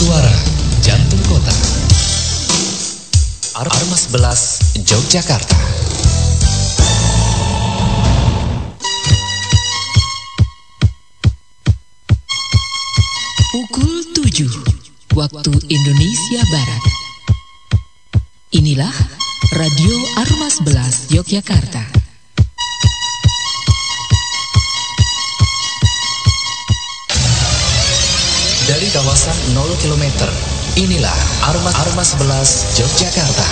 Suara Jantung Kota. Armas 11 Yogyakarta. Pukul 7 waktu Indonesia Barat. Inilah Radio Armas 11 Yogyakarta. Dari kawasan 0 km, inilah Armas 11 Yogyakarta.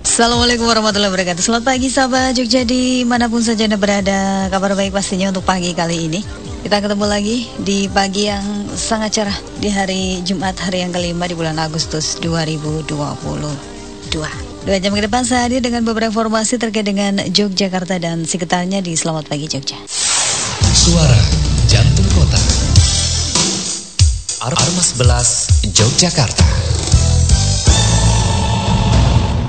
Assalamualaikum warahmatullahi wabarakatuh. Selamat pagi sahabat Jogja dimanapun saja Anda berada. Kabar baik pastinya untuk pagi kali ini. Kita ketemu lagi di pagi yang sangat cerah di hari Jumat, hari yang kelima di bulan Agustus 2022. 2 jam ke depan saya hadir dengan beberapa informasi terkait dengan Yogyakarta dan sekitarnya di Selamat Pagi Jogja. Suara Jantung Kota. Armas 11 Yogyakarta.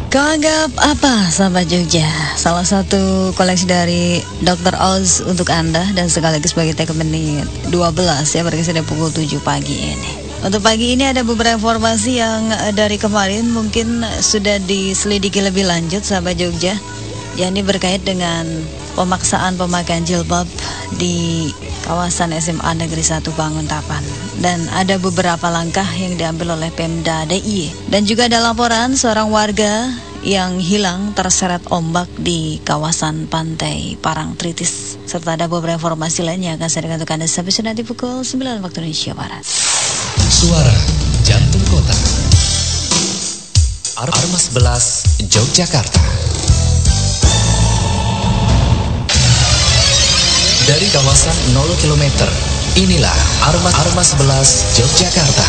Kau anggap apa sahabat Jogja? Salah satu koleksi dari Dr. Oz untuk Anda dan sekaligus bagi tag menit 12 ya berkisar dari pukul 7 pagi ini. Untuk pagi ini ada beberapa informasi yang dari kemarin mungkin sudah diselidiki lebih lanjut sahabat Jogja. Yakni berkait dengan pemaksaan pemakaian jilbab di kawasan SMA Negeri 1 Banguntapan. Dan ada beberapa langkah yang diambil oleh Pemda DIY. Dan juga ada laporan seorang warga yang hilang terseret ombak di kawasan pantai Parangtritis. Serta ada beberapa informasi lain yang akan saya dengarkan untuk Anda sampai nanti pukul 9 waktu Indonesia Barat. Suara Jantung Kota. Armas 11 Yogyakarta. Dari kawasan 0 km, inilah Armas 11 Yogyakarta.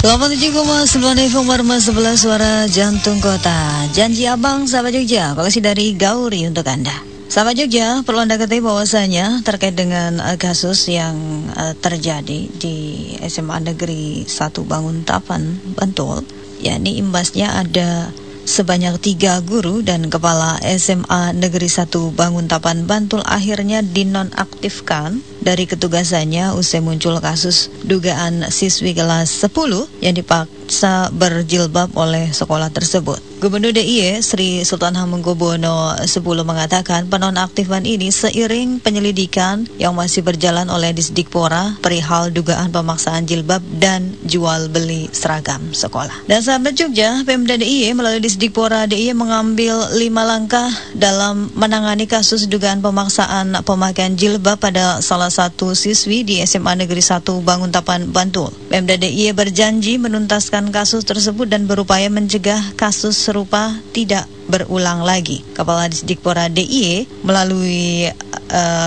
87,9 FM Armas 11 Suara Jantung Kota. Janji Abang sahabat Jogja, koleksi dari Gauri untuk Anda. Sahabat Jogja, perlu Anda ketahui bahwasanya terkait dengan kasus yang terjadi di SMA Negeri 1 Banguntapan, Bantul, yakni imbasnya ada sebanyak 3 guru dan kepala SMA Negeri 1 Banguntapan Bantul akhirnya dinonaktifkan dari ketugasannya usai muncul kasus dugaan siswi kelas 10 yang dipaksa berjilbab oleh sekolah tersebut. Gubernur DIY Sri Sultan Hamengkubuwono X mengatakan penonaktifan ini seiring penyelidikan yang masih berjalan oleh Disdikpora perihal dugaan pemaksaan jilbab dan jual beli seragam sekolah. Dan sahabat Jogja, Pemda DIY melalui Disdikpora DIY mengambil 5 langkah dalam menangani kasus dugaan pemaksaan pemakaian jilbab pada salah satu siswi di SMA Negeri 1 Banguntapan Bantul. Pemda DIY berjanji menuntaskan kasus tersebut dan berupaya mencegah kasus serupa tidak berulang lagi. Kepala Disdikpora DIY melalui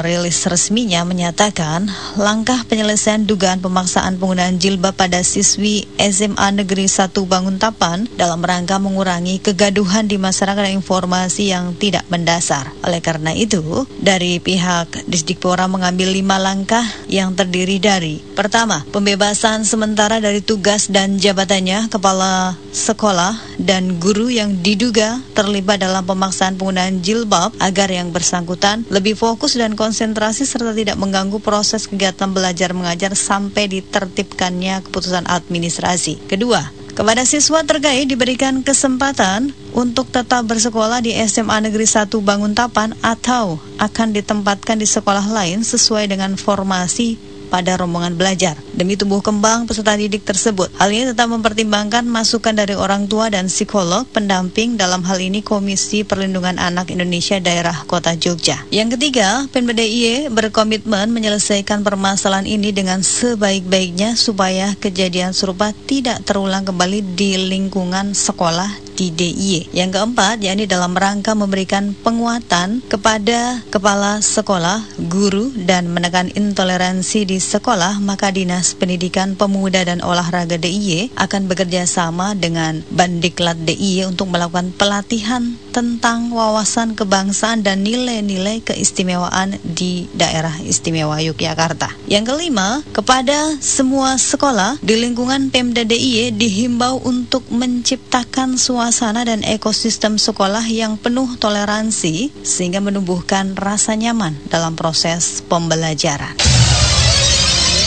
rilis resminya menyatakan langkah penyelesaian dugaan pemaksaan penggunaan jilbab pada siswi SMA Negeri 1 Banguntapan dalam rangka mengurangi kegaduhan di masyarakat dan informasi yang tidak mendasar. Oleh karena itu, dari pihak Disdikpora mengambil 5 langkah yang terdiri dari: pertama, pembebasan sementara dari tugas dan jabatannya kepala sekolah dan guru yang diduga terlibat dalam pemaksaan penggunaan jilbab agar yang bersangkutan lebih fokus dan konsentrasi serta tidak mengganggu proses kegiatan belajar mengajar sampai ditertibkannya keputusan administrasi. Kedua, kepada siswa terkait diberikan kesempatan untuk tetap bersekolah di SMA Negeri 1 Banguntapan atau akan ditempatkan di sekolah lain sesuai dengan formasi pada rombongan belajar demi tumbuh kembang peserta didik tersebut. Hal ini tetap mempertimbangkan masukan dari orang tua dan psikolog pendamping, dalam hal ini Komisi Perlindungan Anak Indonesia Daerah Kota Jogja. Yang ketiga, Pemda DIY berkomitmen menyelesaikan permasalahan ini dengan sebaik-baiknya supaya kejadian serupa tidak terulang kembali di lingkungan sekolah di DIY. Yang keempat, yakni dalam rangka memberikan penguatan kepada kepala sekolah, guru, dan menekan intoleransi di sekolah, maka Dinas Pendidikan Pemuda dan Olahraga DIY akan bekerja sama dengan Bandiklat DIY untuk melakukan pelatihan tentang wawasan kebangsaan dan nilai-nilai keistimewaan di daerah istimewa Yogyakarta. Yang kelima, kepada semua sekolah di lingkungan Pemda DIY dihimbau untuk menciptakan suasana dan ekosistem sekolah yang penuh toleransi sehingga menumbuhkan rasa nyaman dalam proses pembelajaran.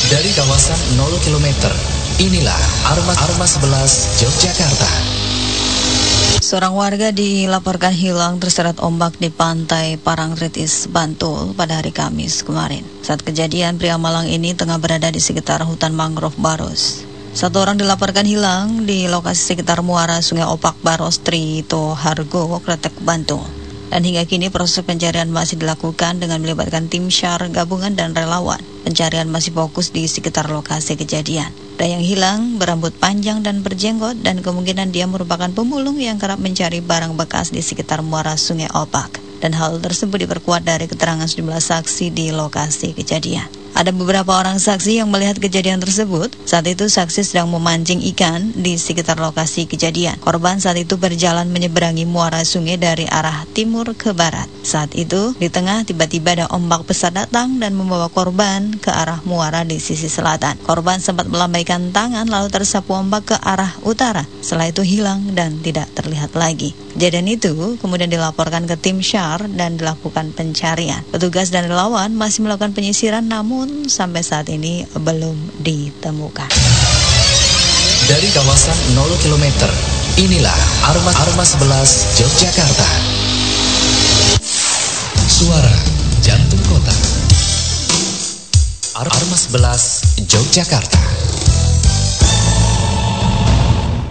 Dari kawasan 0 km, inilah Armas 11 Yogyakarta. Seorang warga dilaporkan hilang terseret ombak di pantai Parangtritis, Bantul pada hari Kamis kemarin. Saat kejadian, pria Malang ini tengah berada di sekitar hutan mangrove Baros. Satu orang dilaporkan hilang di lokasi sekitar muara Sungai Opak Baros, Trito Hargo, Kretek, Bantul. Dan hingga kini proses pencarian masih dilakukan dengan melibatkan tim SAR gabungan dan relawan. Pencarian masih fokus di sekitar lokasi kejadian. Pria yang hilang berambut panjang dan berjenggot dan kemungkinan dia merupakan pemulung yang kerap mencari barang bekas di sekitar muara Sungai Opak. Dan hal tersebut diperkuat dari keterangan sejumlah saksi di lokasi kejadian. Ada beberapa orang saksi yang melihat kejadian tersebut. Saat itu saksi sedang memancing ikan di sekitar lokasi kejadian. Korban saat itu berjalan menyeberangi muara sungai dari arah timur ke barat. Saat itu di tengah tiba-tiba ada ombak besar datang dan membawa korban ke arah muara di sisi selatan. Korban sempat melambaikan tangan lalu tersapu ombak ke arah utara. Setelah itu hilang dan tidak terlihat lagi. Kejadian itu kemudian dilaporkan ke tim SAR dan dilakukan pencarian. Petugas dan relawan masih melakukan penyisiran namun sampai saat ini belum ditemukan. Dari kawasan 0 km, inilah Armas 11 Yogyakarta. Suara jantung kota. Armas 11 Yogyakarta.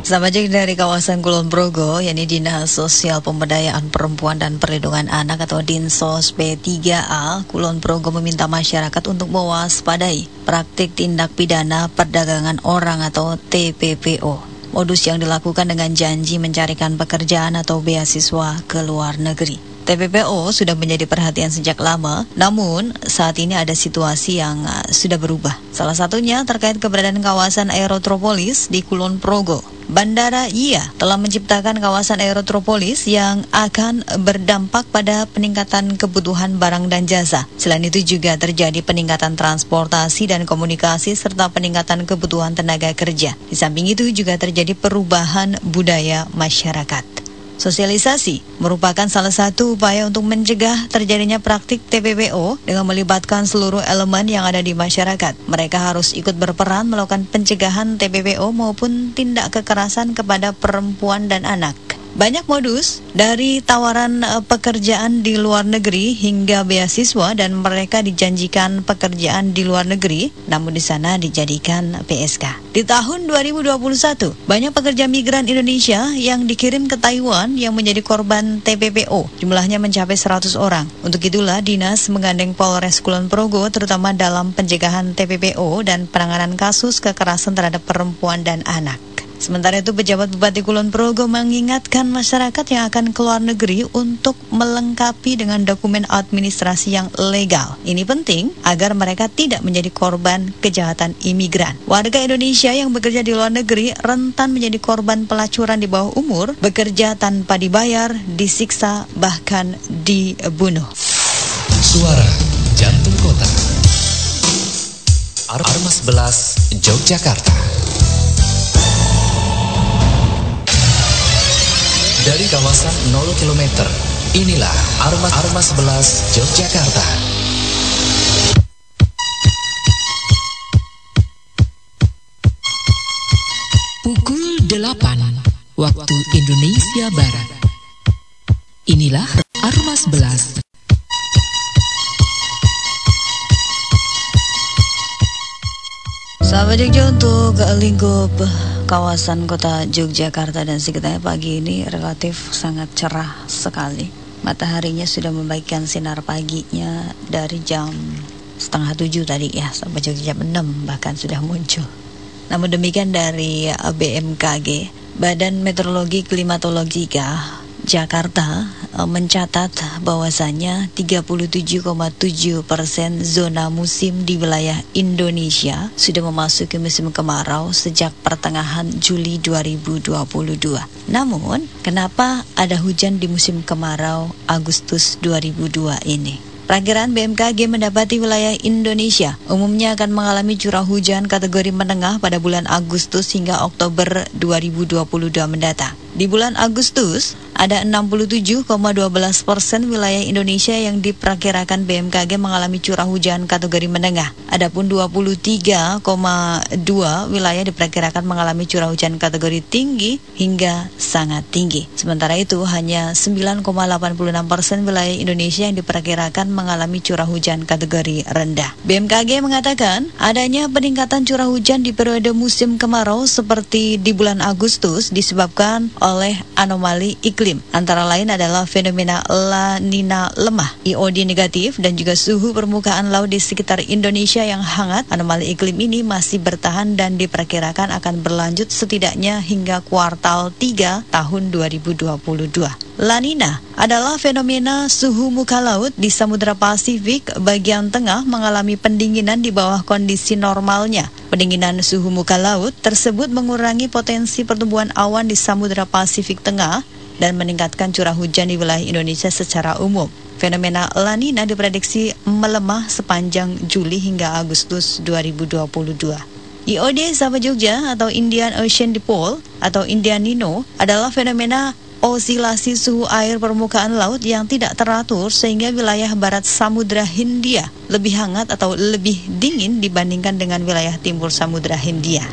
Sahabat Jek, dari kawasan Kulon Progo, yakni Dinas Sosial Pemberdayaan Perempuan dan Perlindungan Anak atau Dinsos P3A, Kulon Progo meminta masyarakat untuk mewaspadai praktik tindak pidana perdagangan orang atau TPPO. Modus yang dilakukan dengan janji mencarikan pekerjaan atau beasiswa ke luar negeri. TPPO sudah menjadi perhatian sejak lama, namun saat ini ada situasi yang sudah berubah. Salah satunya terkait keberadaan kawasan Aerotropolis di Kulon Progo. Bandara IYA telah menciptakan kawasan Aerotropolis yang akan berdampak pada peningkatan kebutuhan barang dan jasa. Selain itu juga terjadi peningkatan transportasi dan komunikasi serta peningkatan kebutuhan tenaga kerja. Di samping itu juga terjadi perubahan budaya masyarakat. Sosialisasi merupakan salah satu upaya untuk mencegah terjadinya praktik TPPO dengan melibatkan seluruh elemen yang ada di masyarakat. Mereka harus ikut berperan melakukan pencegahan TPPO maupun tindak kekerasan kepada perempuan dan anak. Banyak modus dari tawaran pekerjaan di luar negeri hingga beasiswa dan mereka dijanjikan pekerjaan di luar negeri, namun di sana dijadikan PSK. Di tahun 2021, banyak pekerja migran Indonesia yang dikirim ke Taiwan yang menjadi korban TPPO. Jumlahnya mencapai 100 orang. Untuk itulah Dinas menggandeng Polres Kulon Progo terutama dalam pencegahan TPPO dan penanganan kasus kekerasan terhadap perempuan dan anak. Sementara itu, pejabat Bupati Kulon Progo mengingatkan masyarakat yang akan keluar negeri untuk melengkapi dengan dokumen administrasi yang legal. Ini penting agar mereka tidak menjadi korban kejahatan imigran. Warga Indonesia yang bekerja di luar negeri rentan menjadi korban pelacuran di bawah umur, bekerja tanpa dibayar, disiksa, bahkan dibunuh. Suara jantung kota. Armas 11 Yogyakarta. Dari kawasan 0 km, inilah Armas 11 Yogyakarta. Pukul 8 waktu Indonesia Barat. Inilah Armas 11. Sahabat Jogja, untuk lingkup kawasan kota Yogyakarta dan sekitarnya pagi ini relatif sangat cerah sekali. Mataharinya sudah membagikan sinar paginya dari jam 6:30 tadi ya, sampai jam 6 bahkan sudah muncul. Namun demikian dari BMKG, Badan Meteorologi Klimatologika, Jakarta mencatat bahwasanya 37,7% zona musim di wilayah Indonesia sudah memasuki musim kemarau sejak pertengahan Juli 2022. Namun, kenapa ada hujan di musim kemarau Agustus 2002 ini? Perakiran BMKG mendapati wilayah Indonesia umumnya akan mengalami curah hujan kategori menengah pada bulan Agustus hingga Oktober 2022 mendatang. Di bulan Agustus, ada 67,12% wilayah Indonesia yang diperkirakan BMKG mengalami curah hujan kategori menengah. Adapun 23,2 wilayah diperkirakan mengalami curah hujan kategori tinggi hingga sangat tinggi. Sementara itu, hanya 9,86% wilayah Indonesia yang diperkirakan mengalami curah hujan kategori rendah. BMKG mengatakan adanya peningkatan curah hujan di periode musim kemarau seperti di bulan Agustus disebabkan oleh anomali iklim. Antara lain adalah fenomena La Nina lemah, IOD negatif, dan juga suhu permukaan laut di sekitar Indonesia yang hangat. Anomali iklim ini masih bertahan dan diperkirakan akan berlanjut setidaknya hingga kuartal 3 tahun 2022. La Nina adalah fenomena suhu muka laut di Samudra Pasifik bagian tengah mengalami pendinginan di bawah kondisi normalnya. Pendinginan suhu muka laut tersebut mengurangi potensi pertumbuhan awan di Samudra Pasifik Tengah dan meningkatkan curah hujan di wilayah Indonesia secara umum. Fenomena La Nina diprediksi melemah sepanjang Juli hingga Agustus 2022. IOD Sahabat Jogja atau Indian Ocean Dipole atau Indian Nino adalah fenomena osilasi suhu air permukaan laut yang tidak teratur sehingga wilayah barat Samudra Hindia lebih hangat atau lebih dingin dibandingkan dengan wilayah timur Samudra Hindia.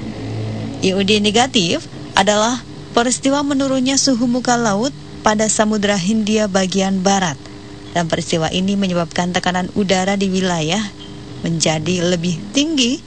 IOD negatif adalah peristiwa menurunnya suhu muka laut pada Samudra Hindia bagian barat, dan peristiwa ini menyebabkan tekanan udara di wilayah menjadi lebih tinggi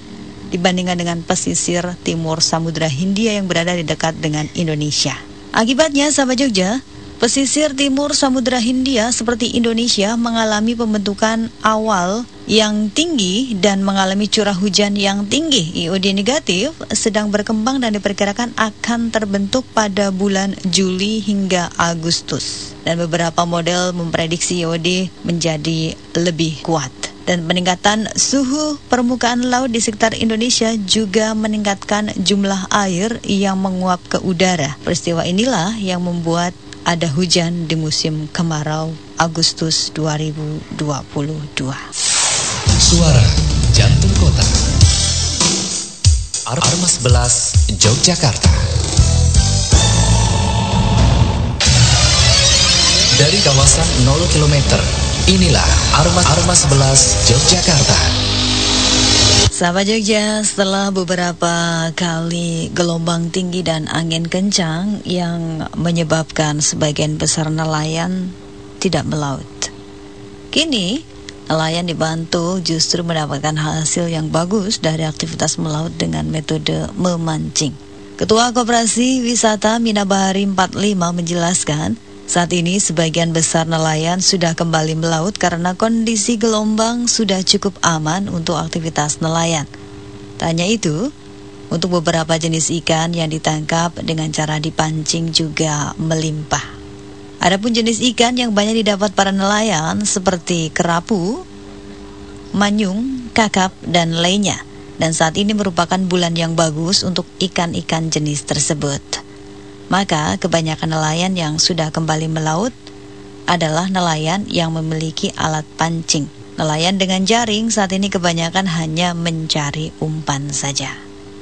dibandingkan dengan pesisir timur Samudra Hindia yang berada di dekat dengan Indonesia. Akibatnya, Sahabat Jogja, pesisir timur Samudra Hindia seperti Indonesia mengalami pembentukan awal yang tinggi dan mengalami curah hujan yang tinggi. IOD negatif sedang berkembang dan diperkirakan akan terbentuk pada bulan Juli hingga Agustus. Dan beberapa model memprediksi IOD menjadi lebih kuat. Dan peningkatan suhu permukaan laut di sekitar Indonesia juga meningkatkan jumlah air yang menguap ke udara. Peristiwa inilah yang membuat ada hujan di musim kemarau Agustus 2022. Suara Jantung Kota, Armas 11 Yogyakarta. Dari kawasan 0 km, inilah Armas 11 Yogyakarta. Sahabat Jogja, setelah beberapa kali gelombang tinggi dan angin kencang yang menyebabkan sebagian besar nelayan tidak melaut, kini nelayan dibantu justru mendapatkan hasil yang bagus dari aktivitas melaut dengan metode memancing. Ketua Koperasi Wisata Minabahari 45 menjelaskan, saat ini sebagian besar nelayan sudah kembali melaut karena kondisi gelombang sudah cukup aman untuk aktivitas nelayan. Tak hanya itu, untuk beberapa jenis ikan yang ditangkap dengan cara dipancing juga melimpah. Adapun jenis ikan yang banyak didapat para nelayan seperti kerapu, manyung, kakap, dan lainnya. Dan saat ini merupakan bulan yang bagus untuk ikan-ikan jenis tersebut. Maka kebanyakan nelayan yang sudah kembali melaut adalah nelayan yang memiliki alat pancing. Nelayan dengan jaring saat ini kebanyakan hanya mencari umpan saja.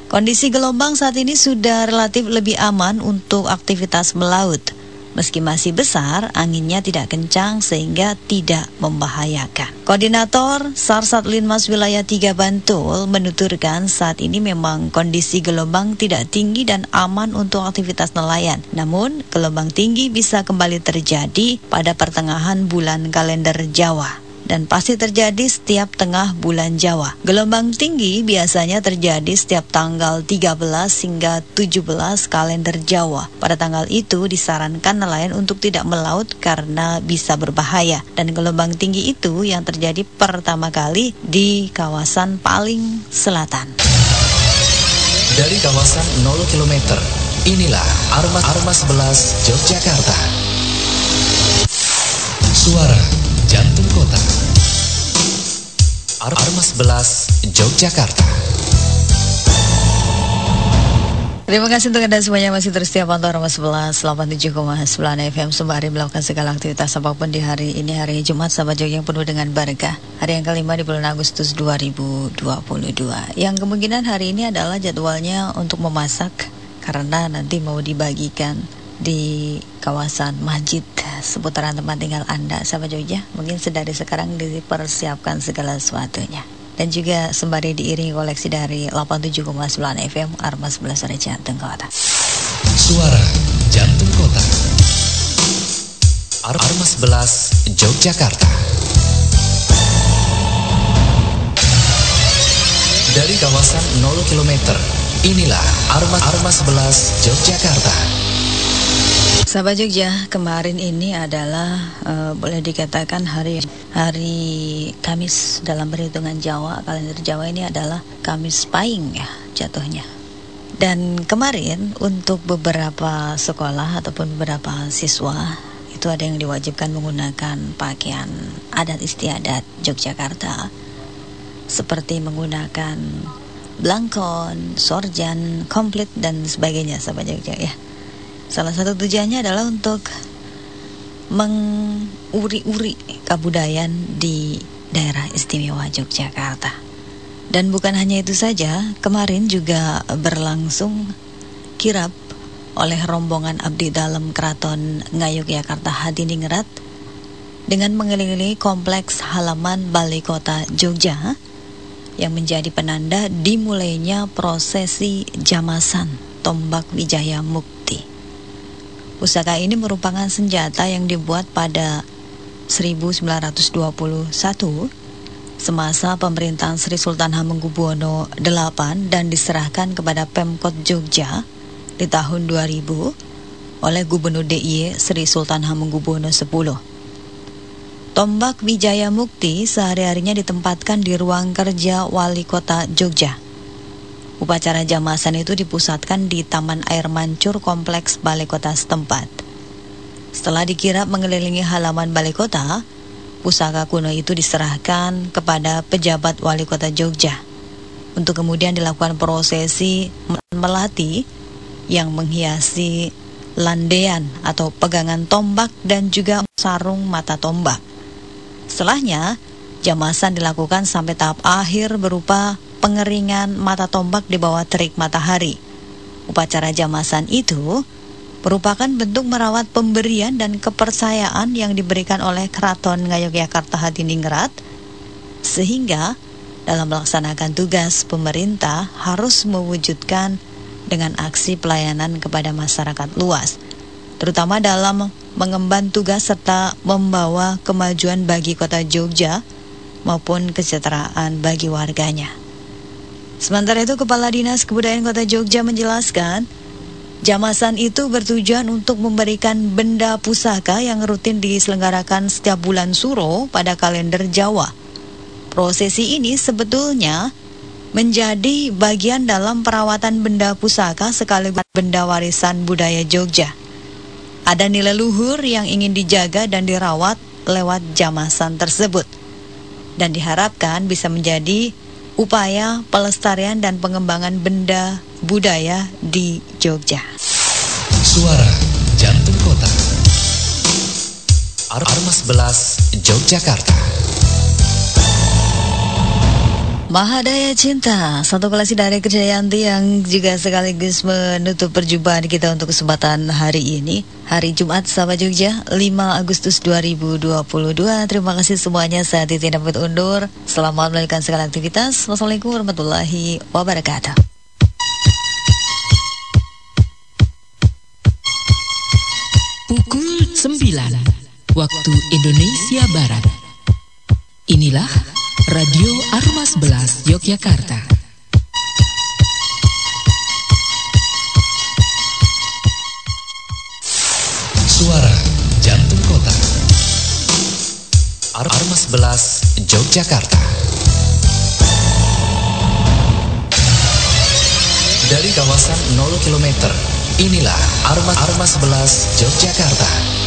Kondisi gelombang saat ini sudah relatif lebih aman untuk aktivitas melaut. Meski masih besar, anginnya tidak kencang sehingga tidak membahayakan. Koordinator Sarsat Linmas Wilayah 3 Bantul menuturkan saat ini memang kondisi gelombang tidak tinggi dan aman untuk aktivitas nelayan. Namun, gelombang tinggi bisa kembali terjadi pada pertengahan bulan kalender Jawa. Dan pasti terjadi setiap tengah bulan Jawa. Gelombang tinggi biasanya terjadi setiap tanggal 13 hingga 17 kalender Jawa. Pada tanggal itu disarankan nelayan untuk tidak melaut karena bisa berbahaya. Dan gelombang tinggi itu yang terjadi pertama kali di kawasan paling selatan. Dari kawasan 0 km, inilah Armas 11 Yogyakarta. Suara Jantung Kota. Armas 11 Yogyakarta. Terima kasih untuk Anda semuanya masih terus setia pantau Armas 11 87,9 FM sembari melakukan segala aktivitas apapun di hari ini, hari Jumat sahabat Jogja yang penuh dengan berkah. Hari yang kelima di bulan Agustus 2022. Yang kemungkinan hari ini adalah jadwalnya untuk memasak karena nanti mau dibagikan di kawasan masjid seputaran tempat tinggal Anda sahabat Jogja. Mungkin sedari sekarang dipersiapkan segala sesuatunya. Dan juga sembari diiringi koleksi dari 87,9 FM Armas 11 Suara Jantung Kota. Suara Jantung Kota. Armas 11 Yogyakarta. Dari kawasan 0 km, inilah Armas 11 Yogyakarta. Sahabat Jogja, kemarin ini adalah boleh dikatakan hari Kamis dalam perhitungan Jawa. Kalender Jawa ini adalah Kamis Pahing ya jatuhnya. Dan kemarin untuk beberapa sekolah ataupun beberapa siswa itu ada yang diwajibkan menggunakan pakaian adat istiadat Yogyakarta seperti menggunakan blangkon, sorjan, komplit dan sebagainya sahabat Jogja ya. Salah satu tujuannya adalah untuk menguri-uri kebudayaan di daerah istimewa Yogyakarta. Dan bukan hanya itu saja, kemarin juga berlangsung kirap oleh rombongan abdi dalam Keraton Ngayogyakarta Hadiningrat dengan mengelilingi kompleks halaman Balai Kota Jogja yang menjadi penanda dimulainya prosesi jamasan Tombak Wijaya Mukti. Pusaka ini merupakan senjata yang dibuat pada 1921 semasa pemerintahan Sri Sultan Hamengkubuwono VIII dan diserahkan kepada Pemkot Jogja di tahun 2000 oleh Gubernur DIY Sri Sultan Hamengkubuwono X. Tombak Wijaya Mukti sehari-harinya ditempatkan di ruang kerja Wali Kota Jogja. Upacara jamasan itu dipusatkan di Taman Air Mancur Kompleks Balai Kota setempat. Setelah dikirap mengelilingi halaman Balai Kota, pusaka kuno itu diserahkan kepada pejabat Wali Kota Jogja untuk kemudian dilakukan prosesi melati yang menghiasi landean atau pegangan tombak dan juga sarung mata tombak. Setelahnya, jamasan dilakukan sampai tahap akhir berupa pengeringan mata tombak di bawah terik matahari. Upacara jamasan itu merupakan bentuk merawat pemberian dan kepercayaan yang diberikan oleh Keraton Ngayogyakarta Hadiningrat, sehingga dalam melaksanakan tugas pemerintah harus mewujudkan dengan aksi pelayanan kepada masyarakat luas, terutama dalam mengemban tugas serta membawa kemajuan bagi kota Jogja maupun kesejahteraan bagi warganya. Sementara itu, Kepala Dinas Kebudayaan Kota Jogja menjelaskan, jamasan itu bertujuan untuk memberikan benda pusaka yang rutin diselenggarakan setiap bulan Suro pada kalender Jawa. Prosesi ini sebetulnya menjadi bagian dalam perawatan benda pusaka sekaligus benda warisan budaya Jogja. Ada nilai luhur yang ingin dijaga dan dirawat lewat jamasan tersebut, dan diharapkan bisa menjadi upaya pelestarian dan pengembangan benda budaya di Jogja. Suara Jantung Kota. Armas 11 Yogyakarta. Mahadaya Cinta, satu koleksi dari Krisdayanti yang juga sekaligus menutup perjumpaan kita untuk kesempatan hari ini, hari Jumat sahabat Jogja, 5 Agustus 2022. Terima kasih semuanya, saya Titi dapat undur. Selamat melanjutkan segala aktivitas. Wassalamualaikum warahmatullahi wabarakatuh. Pukul 9 waktu Indonesia Barat. Inilah Radio Armas 11 Yogyakarta. Suara Jantung Kota. Armas 11 Yogyakarta. Dari kawasan 0 km, inilah Armas 11 Yogyakarta.